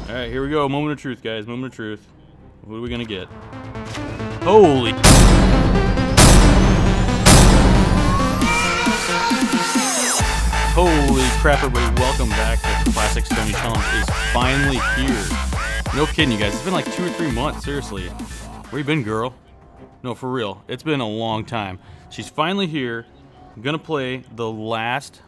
All right, here we go. Moment of truth, guys. Moment of truth. What are we gonna get? Holy! Holy crap, everybody. Welcome back to Classic Sonya Challenge is finally here. No kidding, you guys. It's been like 2 or 3 months, seriously. Where you been, girl? No, for real. It's been a long time. She's finally here. I'm gonna play the last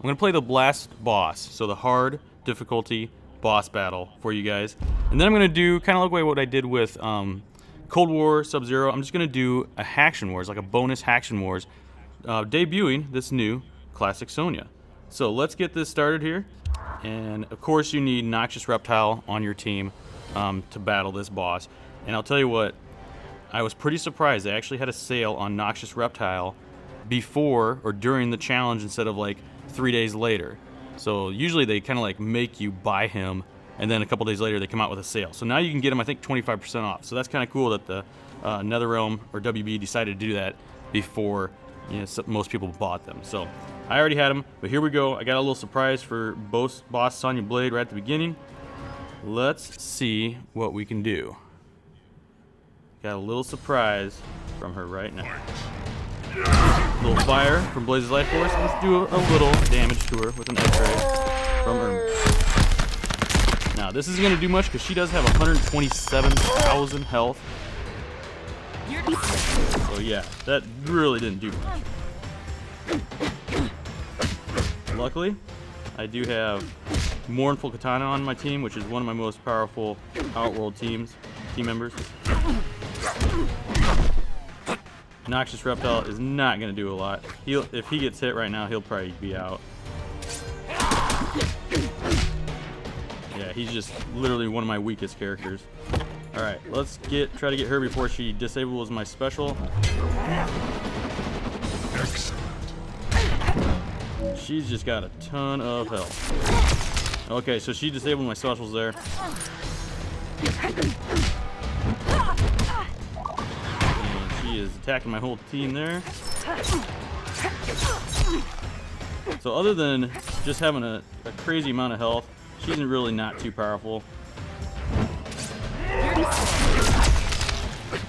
boss. So the hard difficulty boss battle for you guys. And then I'm gonna do kind of like what I did with Cold War Sub-Zero. I'm just gonna do a Hacktion Wars, like a bonus Hacktion Wars, debuting this new Classic Sonya. So let's get this started here. And of course you need Noxious Reptile on your team to battle this boss. And I'll tell you what, I was pretty surprised. They actually had a sale on Noxious Reptile before or during the challenge instead of like 3 days later. So usually they kind of like make you buy him and then a couple days later they come out with a sale. So now you can get him, I think, 25% off. So that's kind of cool that the NetherRealm or WB decided to do that before most people bought them. So I already had them, but here we go. I got a little surprise for boss Sonya Blade right at the beginning. Let's see what we can do. Got a little surprise from her right now. A little fire from Blaze's Life Force. Let's do a little damage to her with an X-ray from her. Now, this isn't going to do much because she does have 127,000 health. So yeah, that really didn't do much. Luckily, I do have Mournful Katana on my team, which is one of my most powerful Outworld team members. Noxious Reptile is not going to do a lot. If he gets hit right now, he'll probably be out. Yeah, he's just literally one of my weakest characters. All right, let's try to get her before she disables my special. She's just got a ton of health. Okay, so she disabled my specials there. And she is attacking my whole team there. So other than just having a crazy amount of health, she's really not too powerful.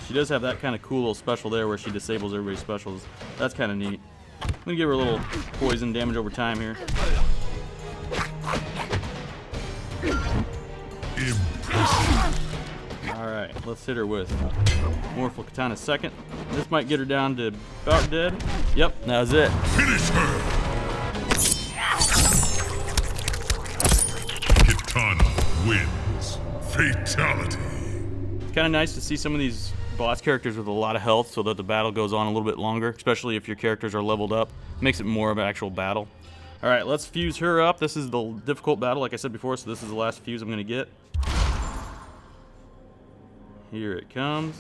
She does have that kind of cool little special there where she disables everybody's specials. That's kind of neat. I'm gonna give her a little poison damage over time here. Alright, let's hit her with Mournful Katana second. This might get her down to about dead. Yep, that was it. Finish her! Katana wins. Fatality. It's kind of nice to see some of these boss characters with a lot of health so that the battle goes on a little bit longer, especially if your characters are leveled up. Makes it more of an actual battle. Alright, let's fuse her up. This is the difficult battle, like I said before, so this is the last fuse I'm going to get. Here it comes.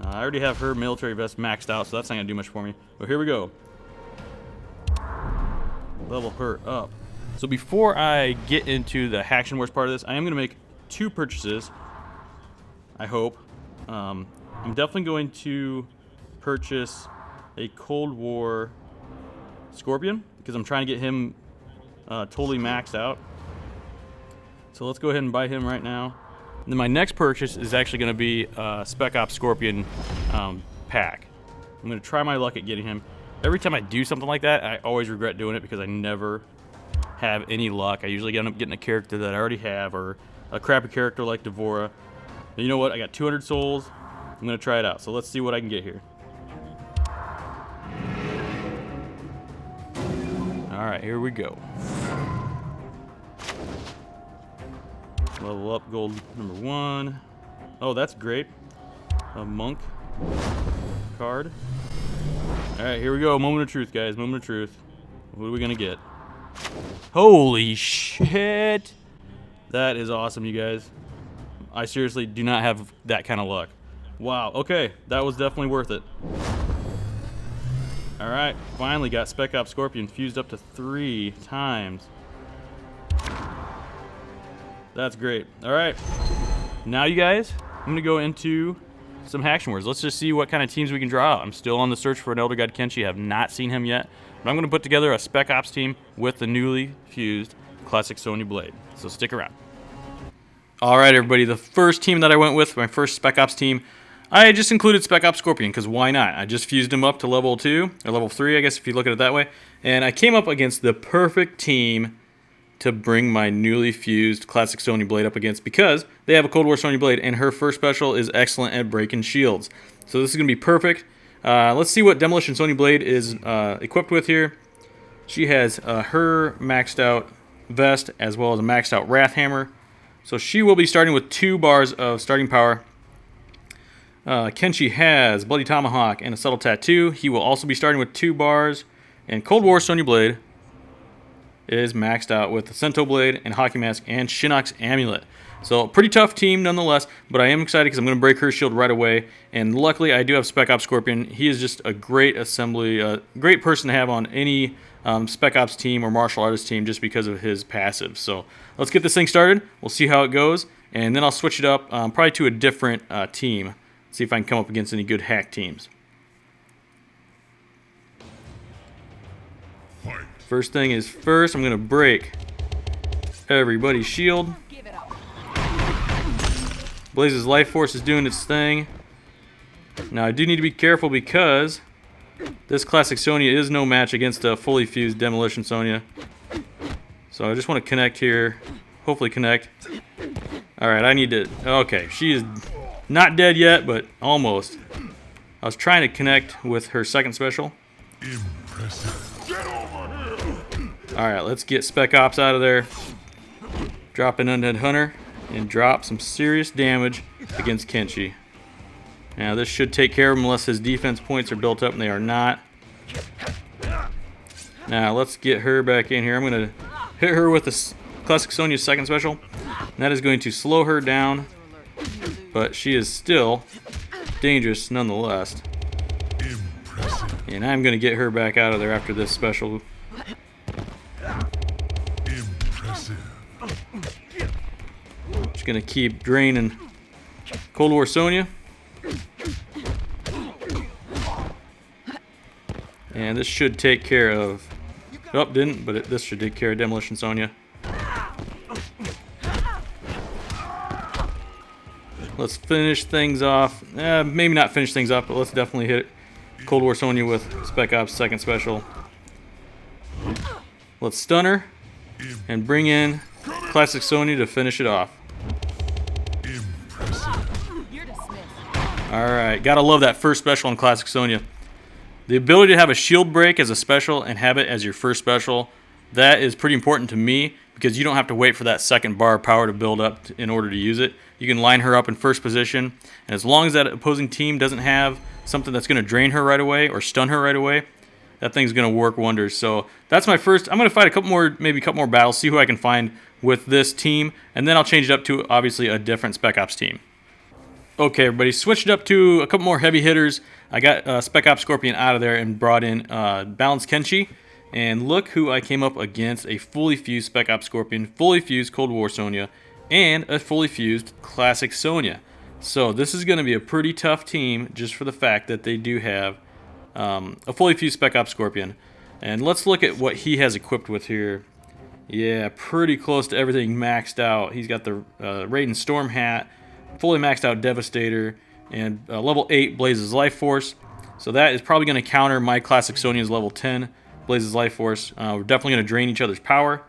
I already have her military vest maxed out, so that's not going to do much for me. But here we go. Level her up. So before I get into the Hacktion Wars part of this, I am going to make 2 purchases, I hope. I'm definitely going to purchase a Cold War Scorpion because I'm trying to get him totally maxed out. So let's go ahead and buy him right now. And then my next purchase is actually going to be a Spec Ops Scorpion pack. I'm going to try my luck at getting him. Every time I do something like that, I always regret doing it because I never have any luck. I usually end up getting a character that I already have or a crappy character like Devora. And you know what? I got 200 souls. I'm going to try it out. So let's see what I can get here. Alright, here we go. Level up gold number 1. Oh, that's great. A monk card. Alright, here we go. Moment of truth, guys. Moment of truth. What are we going to get? Holy shit! That is awesome, you guys. I seriously do not have that kind of luck. Wow, okay. That was definitely worth it. Alright, finally got Spec Ops Scorpion fused up to 3 times. That's great. Alright, now you guys, I'm going to go into some Hacktion Wars. Let's just see what kind of teams we can draw out. I'm still on the search for an Elder God Kenshi. I have not seen him yet. But I'm going to put together a Spec Ops team with the newly fused Classic Sonya Blade. So stick around. Alright everybody, the first team that I went with, my first Spec Ops team, I just included Spec Ops Scorpion, because why not? I just fused him up to level 2, or level 3 I guess if you look at it that way, and I came up against the perfect team to bring my newly fused Classic Sonya blade up against, because they have a Cold War Sonya blade, and her first special is excellent at breaking shields. So this is going to be perfect. Let's see what Demolition Sonya blade is equipped with here. She has her maxed out vest, as well as a maxed out Wrath Hammer. So she will be starting with 2 bars of starting power. Kenshi has Bloody Tomahawk and a Subtle Tattoo. He will also be starting with 2 bars. And Cold War Sonya blade is maxed out with the Sento blade and Hockey Mask and Shinnok's Amulet. So pretty tough team nonetheless, but I am excited because I'm going to break her shield right away. And luckily I do have Spec Ops Scorpion. He is just a great assembly, great person to have on any Spec Ops team or martial artist team just because of his passive. So let's get this thing started. We'll see how it goes, and then I'll switch it up probably to a different team. See if I can come up against any good hack teams. First thing is first, I'm going to break everybody's shield. Blaze's Life Force is doing its thing. Now I do need to be careful because this Classic Sonya is no match against a fully fused Demolition Sonya. So I just want to connect here. Hopefully connect. Alright, I need to... Okay, she is not dead yet, but almost. I was trying to connect with her second special. Alright, let's get Spec Ops out of there. Drop an Undead Hunter and drop some serious damage against Kenshi. Now this should take care of him unless his defense points are built up, and they are not. Now let's get her back in here. I'm going to hit her with the Classic Sonya's second special. And that is going to slow her down, but she is still dangerous nonetheless. And I'm going to get her back out of there after this special. Just going to keep draining Cold War Sonya. And this should take care of... Oh, didn't, but this should take care of Demolition Sonya. Let's finish things off. Maybe not finish things off, but let's definitely hit Cold War Sonya with Spec Ops second special. Let's stun her and bring in Classic Sonya to finish it off. Alright, gotta love that first special on Classic Sonya. The ability to have a shield break as a special and have it as your first special, that is pretty important to me because you don't have to wait for that second bar of power to build up in order to use it. You can line her up in first position, and as long as that opposing team doesn't have something that's going to drain her right away or stun her right away, that thing's going to work wonders. So that's my first. I'm going to fight a couple more, maybe a couple more battles, see who I can find with this team, and then I'll change it up to obviously a different Spec Ops team. Okay, everybody, switched up to a couple more heavy hitters. I got Spec Ops Scorpion out of there and brought in Balanced Kenshi. And look who I came up against, a fully fused Spec Ops Scorpion, fully fused Cold War Sonya, and a fully fused Classic Sonya. So this is going to be a pretty tough team just for the fact that they do have a fully fused Spec Ops Scorpion. And let's look at what he has equipped with here. Yeah, pretty close to everything maxed out. He's got the Raiden Storm Hat, fully maxed out Devastator, and level 8 Blaze's Life Force. So that is probably going to counter my Classic Sonya's level 10 Blaze's Life Force. We're definitely going to drain each other's power.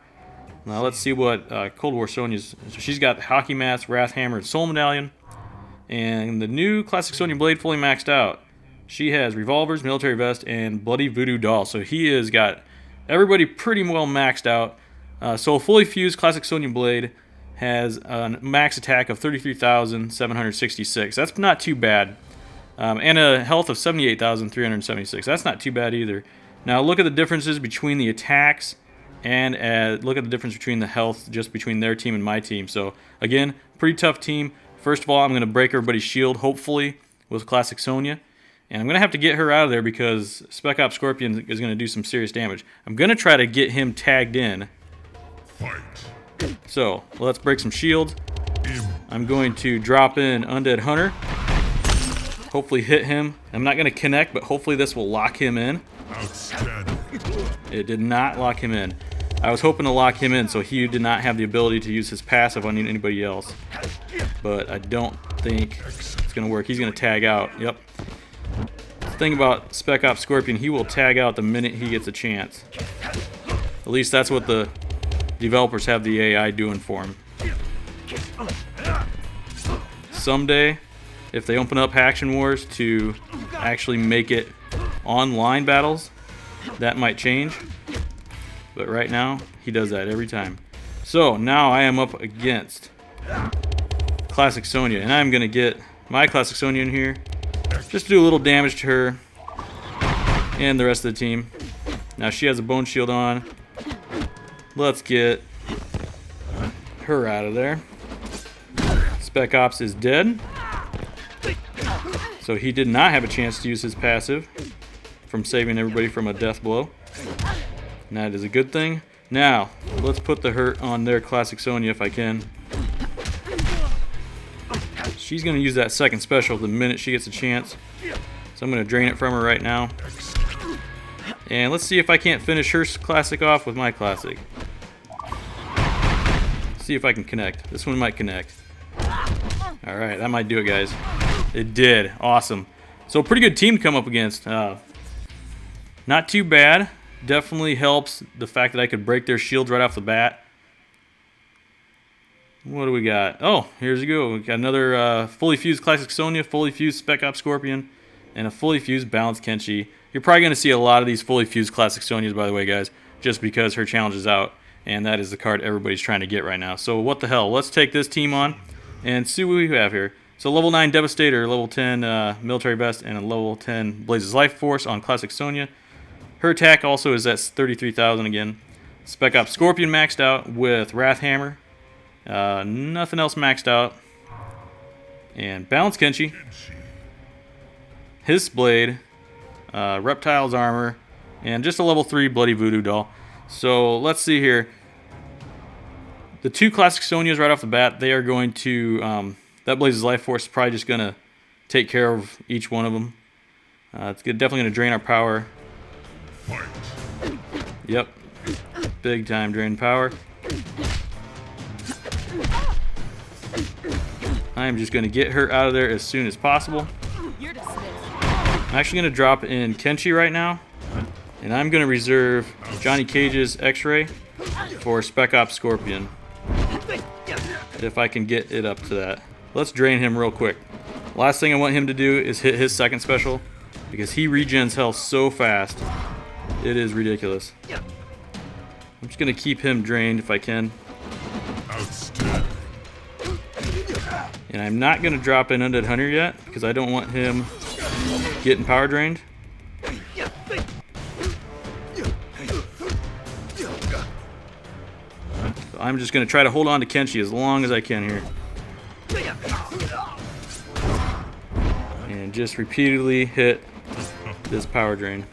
Now let's see what Cold War Sonya's... So she's got Hockey Mask, Wrath Hammer, and Soul Medallion. And the new Classic Sonya blade fully maxed out. She has Revolvers, Military Vest, and Bloody Voodoo Doll. So he has got everybody pretty well maxed out. So a fully fused Classic Sonya blade has a max attack of 33,766. That's not too bad. And a health of 78,376. That's not too bad either. Now look at the differences between the attacks and look at the difference between the health just between their team and my team. So again, pretty tough team. First of all, I'm going to break everybody's shield, hopefully, with Classic Sonya. And I'm going to have to get her out of there because Spec Ops Scorpion is going to do some serious damage. I'm going to try to get him tagged in. Fight. So, let's break some shields. I'm going to drop in Undead Hunter. Hopefully hit him. I'm not going to connect, but hopefully this will lock him in. Outstanding. It did not lock him in. I was hoping to lock him in so he did not have the ability to use his passive on anybody else. But I don't think it's going to work. He's going to tag out. Yep. The thing about Spec Ops Scorpion, he will tag out the minute he gets a chance. At least that's what the developers have the AI doing for him. Someday, if they open up Hacktion Wars to actually make it online battles, that might change. But right now, he does that every time. So now I am up against Klassic Sonya, and I'm going to get my Klassic Sonya in here just to do a little damage to her and the rest of the team. Now she has a bone shield on. Let's get her out of there. Spec Ops is dead, so he did not have a chance to use his passive from saving everybody from a death blow. And that is a good thing. Now, let's put the hurt on their Klassic Sonya if I can. She's going to use that second special the minute she gets a chance. So I'm going to drain it from her right now. And let's see if I can't finish her Classic off with my Classic. See if I can connect. This one might connect. Alright, that might do it, guys. It did. Awesome. So pretty good team to come up against. Not too bad. Definitely helps the fact that I could break their shields right off the bat. What do we got? Oh, here's we go. We got another fully fused Classic Sonya, fully fused Spec Ops Scorpion, and a fully fused Balanced Kenshi. You're probably going to see a lot of these fully fused Classic Sonyas, by the way, guys, just because her challenge is out, and that is the card everybody's trying to get right now. So what the hell? Let's take this team on and see what we have here. So level 9 Devastator, level 10 Military Vest, and a level 10 Blazes Life Force on Classic Sonya. Her attack also is at 33,000 again. Spec Ops Scorpion maxed out with Wrath Hammer. Nothing else maxed out. And Balanced Kenshi. His Blade. Reptile's Armor. And just a level 3 Bloody Voodoo Doll. So let's see here. The two Classic Sonyas right off the bat, they are going to... that Blaze's Life Force is probably just going to take care of each one of them. It's definitely going to drain our power. Yep. Big time drain power. I'm just going to get her out of there as soon as possible. I'm actually going to drop in Kenshi right now. And I'm going to reserve Johnny Cage's X-Ray for Spec Ops Scorpion. If I can get it up to that. Let's drain him real quick. Last thing I want him to do is hit his second special, because he regens health so fast. It is ridiculous. I'm just going to keep him drained if I can. And I'm not going to drop in Undead Hunter yet, because I don't want him getting power drained. So I'm just going to try to hold on to Kenshi as long as I can here. And just repeatedly hit this power drain.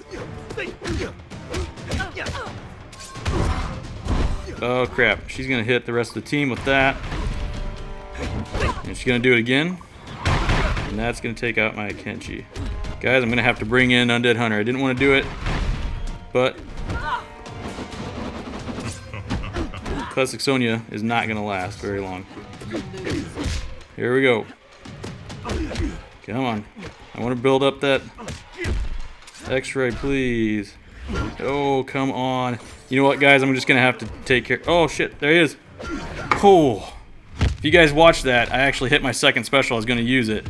Oh crap, she's going to hit the rest of the team with that. And she's going to do it again. And that's going to take out my Kenshi. Guys, I'm going to have to bring in Undead Hunter. I didn't want to do it, but Classic Sonya is not going to last very long. Here we go. Come on. I want to build up that X-ray, please. Oh, come on. You know what, guys? I'm just going to have to take care. Oh, shit. There he is. Oh. If you guys watched that, I actually hit my second special. I was going to use it.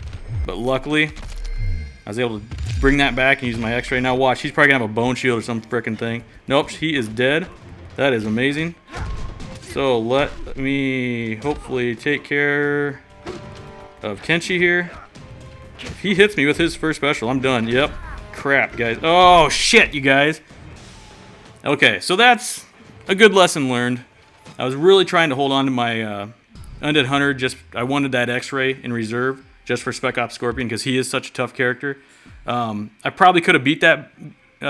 But luckily, I was able to bring that back and use my X-ray. Now watch. He's probably going to have a bone shield or some frickin' thing. Nope. He is dead. That is amazing. So let me hopefully take care of Kenshi here. If he hits me with his first special, I'm done. Yep. Crap, guys. Oh, shit, you guys. Okay, so that's a good lesson learned. I was really trying to hold on to my Undead Hunter. I wanted that X-Ray in reserve just for Spec Ops Scorpion because he is such a tough character. I probably could have beat that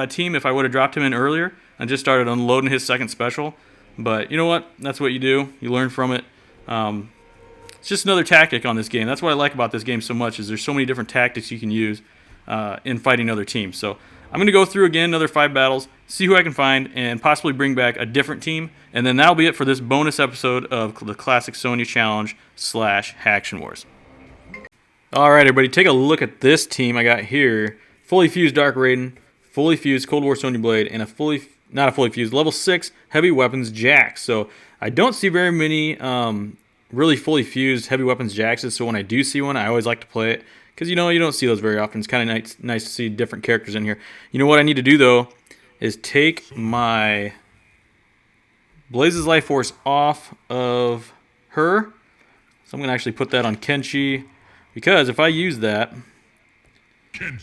team if I would have dropped him in earlier and just started unloading his second special. But you know what? That's what you do. You learn from it. It's just another tactic on this game. That's what I like about this game so much is there's so many different tactics you can use in fighting other teams. So I'm going to go through again another 5 battles, see who I can find, and possibly bring back a different team. And then that'll be it for this bonus episode of the Classic Sonya Challenge / Hacktion Wars. Alright everybody, take a look at this team I got here. Fully fused Dark Raiden, fully fused Cold War Sonya Blade, and not a fully fused, level 6 heavy weapons Jax. So I don't see very many really fully fused heavy weapons Jaxes, so when I do see one, I always like to play it. Because, you know, you don't see those very often. It's kind of nice to see different characters in here. You know what I need to do, though, is take my Blaze's Life Force off of her. So I'm going to actually put that on Kenshi. Because if I use that,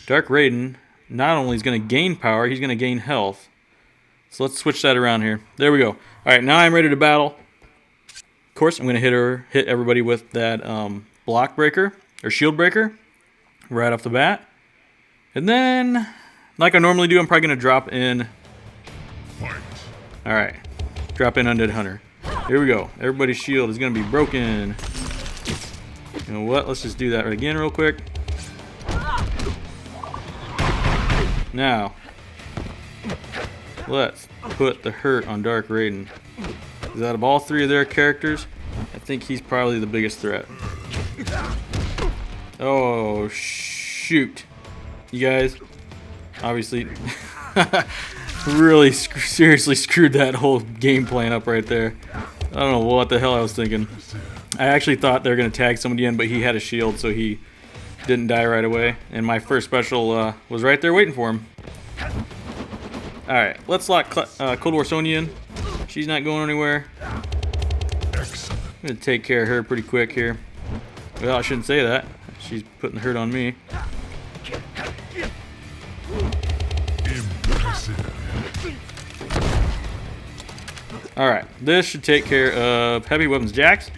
Dark Raiden not only is going to gain power, he's going to gain health. So let's switch that around here. There we go. All right, now I'm ready to battle. Of course, I'm going to hit everybody with that block breaker or shield breaker right off the bat. And then, like I normally do, I'm probably going to drop in. All right, drop in Undead Hunter. Here we go. Everybody's shield is going to be broken. You know what? Let's just do that again real quick. Now, let's put the hurt on Dark Raiden. Because out of all 3 of their characters, I think he's probably the biggest threat. Oh, shoot. You guys, obviously, really seriously screwed that whole game plan up right there. I don't know what the hell I was thinking. I actually thought they were going to tag somebody in, but he had a shield, so he didn't die right away. And my first special was right there waiting for him. Alright, let's lock Cold War Sonya in. She's not going anywhere. I'm going to take care of her pretty quick here. Well, I shouldn't say that. She's putting the hurt on me. Alright, this should take care of heavy weapons Jax.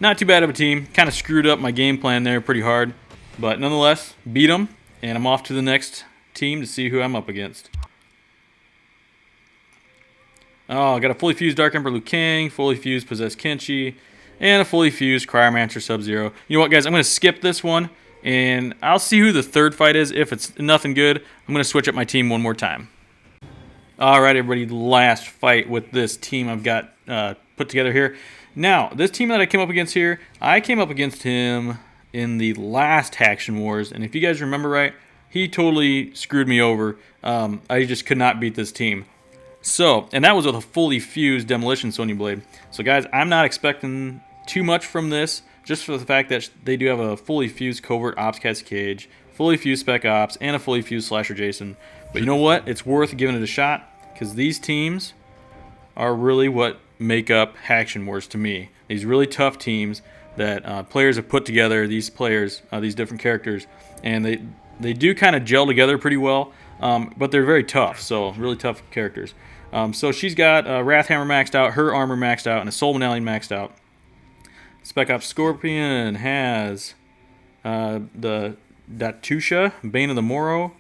Not too bad of a team. Kind of screwed up my game plan there pretty hard. But nonetheless, beat them. And I'm off to the next team to see who I'm up against. Oh, I got a fully fused Dark Emperor Liu Kang, fully fused Possessed Kenshi, and a fully fused Cryomancer Sub-Zero. You know what, guys? I'm going to skip this one, and I'll see who the third fight is. If it's nothing good, I'm going to switch up my team one more time. Alright, everybody, last fight with this team I've got put together here. Now, this team that I came up against here, I came up against him in the last Hacktion Wars, and if you guys remember right, he totally screwed me over. I just could not beat this team. So, and that was with a fully fused Demolition Sonya Blade. So guys, I'm not expecting too much from this, just for the fact that they do have a fully fused Covert Ops Cascade, fully fused Spec Ops, and a fully fused Slasher Jason. But you know what? It's worth giving it a shot, because these teams are really what make up Hacktion Wars to me. These really tough teams that players have put together, these players, these different characters, and they do kind of gel together pretty well, but they're very tough, so really tough characters. So she's got Wrathhammer maxed out, her armor maxed out, and a Soul Medallion maxed out. Spec Ops Scorpion has the Datusha, Bane of the Morrow,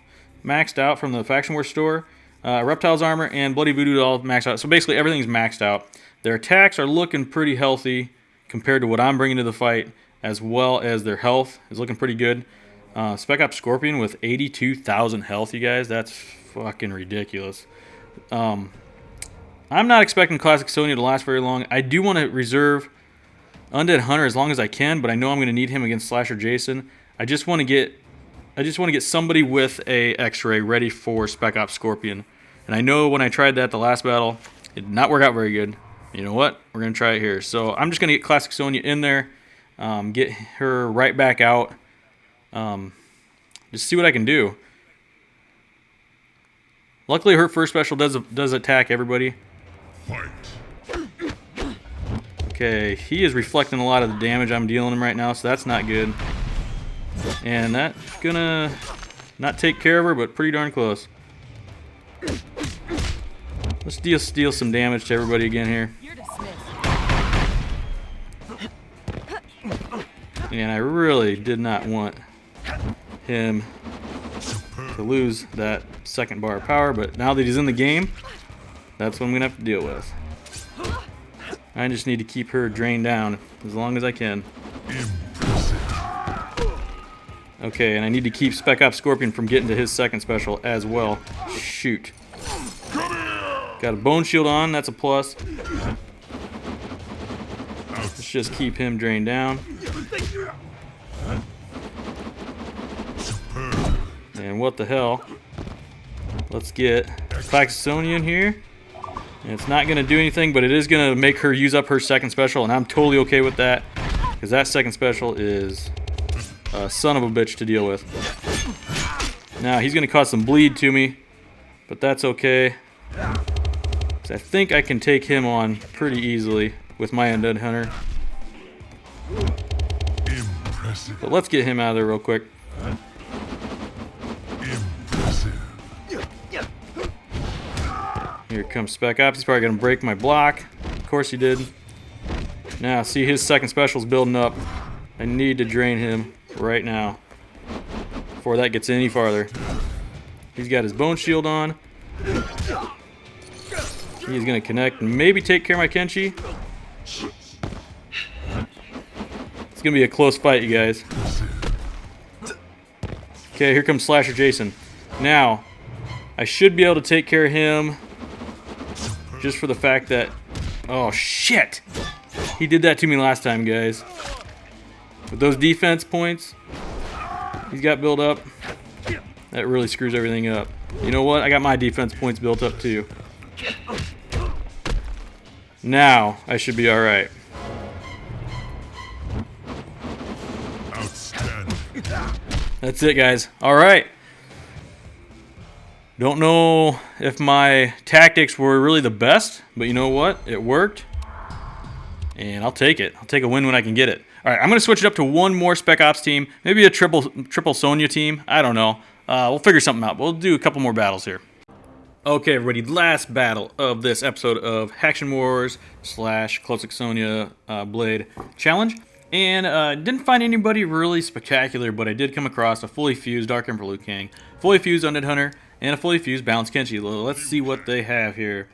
maxed out from the Faction War store. Reptile's armor and Bloody Voodoo all maxed out. So basically everything's maxed out. Their attacks are looking pretty healthy compared to what I'm bringing to the fight, as well as their health is looking pretty good. Spec Ops Scorpion with 82,000 health, you guys. That's fucking ridiculous. I'm not expecting Classic Sonya to last very long. I do want to reserve Undead Hunter as long as I can, but I know I'm going to need him against Slasher Jason. I just want to get somebody with a X-ray ready for Spec Ops Scorpion. And I know when I tried that the last battle, it did not work out very good. You know what? We're going to try it here. So I'm just going to get Classic Sonya in there, get her right back out, just see what I can do. Luckily, her first special does attack everybody. Okay, he is reflecting a lot of the damage I'm dealing him right now, so that's not good. And that's gonna not take care of her, but pretty darn close. Let's deal some damage to everybody again here. And I really did not want him to lose that second bar of power, but now that he's in the game, that's what I'm gonna have to deal with. I just need to keep her drained down as long as I can. Okay, and I need to keep Spec Ops Scorpion from getting to his second special as well. Shoot. Got a bone shield on, that's a plus. Let's just keep him drained down. And what the hell? Let's get Klassic Sonya in here. And it's not going to do anything, but it is going to make her use up her second special, and I'm totally okay with that. Because that second special is a son of a bitch to deal with. Now, he's going to cause some bleed to me, but that's okay. I think I can take him on pretty easily with my Undead Hunter. Impressive. But let's get him out of there real quick. Impressive. Here comes Spec Ops. He's probably going to break my block. Of course he did. Now, see, his second special's building up. I need to drain him right now before that gets any farther. He's got his bone shield on. He's going to connect and maybe take care of my Kenshi. It's going to be a close fight, you guys. Okay, here comes Slasher Jason. Now, I should be able to take care of him just for the fact that... Oh, shit! He did that to me last time, guys. With those defense points he's got built up, that really screws everything up. You know what? I got my defense points built up too. Now I should be alright. Outstanding. That's it, guys. Alright. Don't know if my tactics were really the best, but you know what? It worked. And I'll take it. I'll take a win when I can get it. Alright, I'm going to switch it up to one more Spec Ops team. Maybe a triple Sonya team. I don't know. We'll figure something out. We'll do a couple more battles here. Okay, everybody. Last battle of this episode of Hacktion Wars / Klassic Sonya Blade Challenge. And didn't find anybody really spectacular, but I did come across a fully fused Dark Emperor Liu Kang, fully fused Undead Hunter, and a fully fused Balanced Kenshi. Let's see what they have here.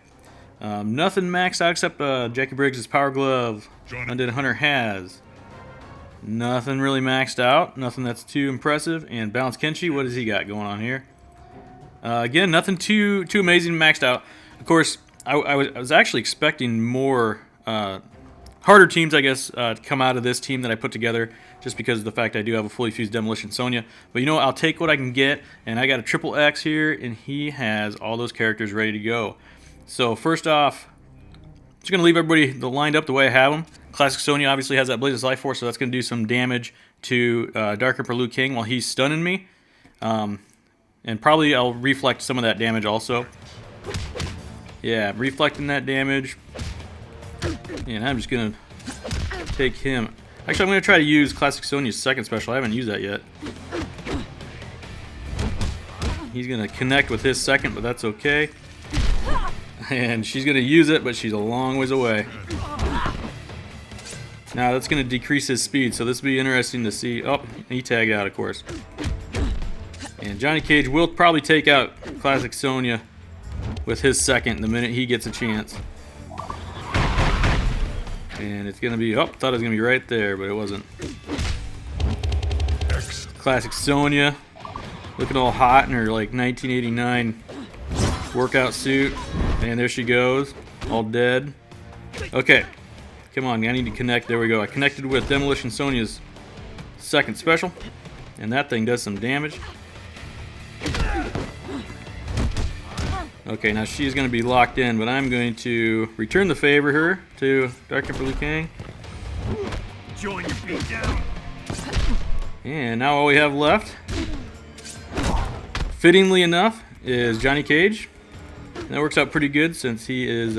Nothing maxed out except Jackie Briggs' Power Glove. Undead Hunter has. Nothing really maxed out. Nothing that's too impressive. And Balanced Kenshi, what has he got going on here? Again, nothing too amazing maxed out. Of course, I was actually expecting more harder teams, I guess, to come out of this team that I put together, just because of the fact I do have a fully fused Demolition Sonya. But you know what? I'll take what I can get, and I got a triple X here, and he has all those characters ready to go. So first off, I'm just going to leave everybody lined up the way I have them. Klassic Sonya obviously has that Blaze Life Force, so that's going to do some damage to Dark Emperor Liu Kang while he's stunning me. And probably I'll reflect some of that damage also. Yeah, reflecting that damage. And I'm just going to take him. Actually, I'm going to try to use Klassic Sonya's second special. I haven't used that yet. He's going to connect with his second, but that's okay. And she's going to use it, but she's a long ways away. Now, that's going to decrease his speed, so this will be interesting to see. Oh, he tagged out, of course. And Johnny Cage will probably take out Klassic Sonya with his second the minute he gets a chance. And it's going to be... Oh, thought it was going to be right there, but it wasn't. Klassic Sonya. Looking all hot in her, like, 1989 workout suit. And there she goes. All dead. Okay. Come on, I need to connect. There we go. I connected with Demolition Sonya's second special. And that thing does some damage. Okay, now she's going to be locked in, but I'm going to return the favor here to Dark Emperor Liu Kang. Join your beat down. And now all we have left, fittingly enough, is Johnny Cage. And that works out pretty good since he is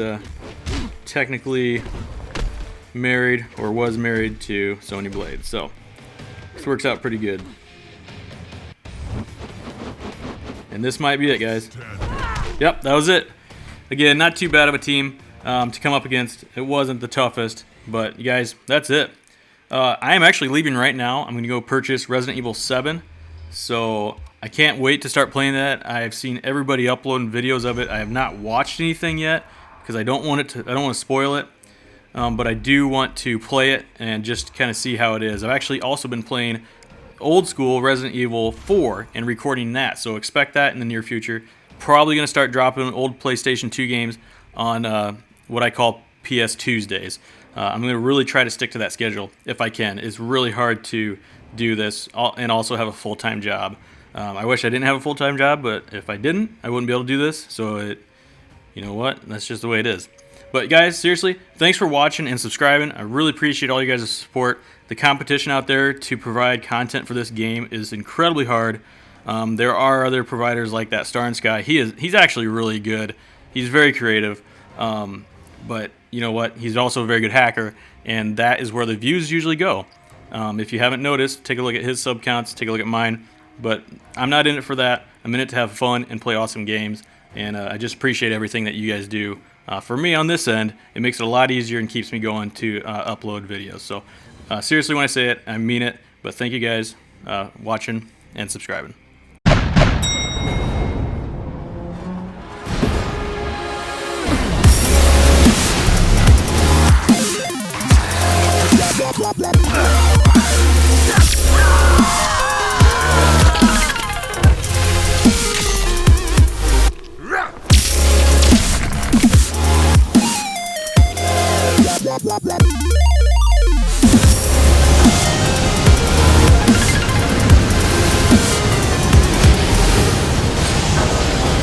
technically married or was married to Sonya Blade. So this works out pretty good. And this might be it, guys. Yep, that was it. Again, not too bad of a team to come up against. It wasn't the toughest, but you guys, that's it. I am actually leaving right now. I'm going to go purchase Resident Evil 7. So I can't wait to start playing that. I've seen everybody uploading videos of it. I have not watched anything yet because I don't want to spoil it. But I do want to play it and just kind of see how it is. I've actually also been playing old school Resident Evil 4 and recording that. So expect that in the near future. Probably going to start dropping old PlayStation 2 games on what I call PS Tuesdays. I'm going to really try to stick to that schedule if I can. It's really hard to do this and also have a full-time job. I wish I didn't have a full-time job, but if I didn't, I wouldn't be able to do this. So you know what? That's just the way it is. But guys, seriously, thanks for watching and subscribing. I really appreciate all you guys' support. The competition out there to provide content for this game is incredibly hard. There are other providers like that Star and Sky. He's actually really good. He's very creative. But you know what? He's also a very good hacker, and that is where the views usually go. If you haven't noticed, take a look at his sub counts, take a look at mine. But I'm not in it for that. I'm in it to have fun and play awesome games. And I just appreciate everything that you guys do. For me on this end, it makes it a lot easier and keeps me going to upload videos. So seriously, when I say it, I mean it. But thank you guys watching and subscribing. Blah, blah, blah.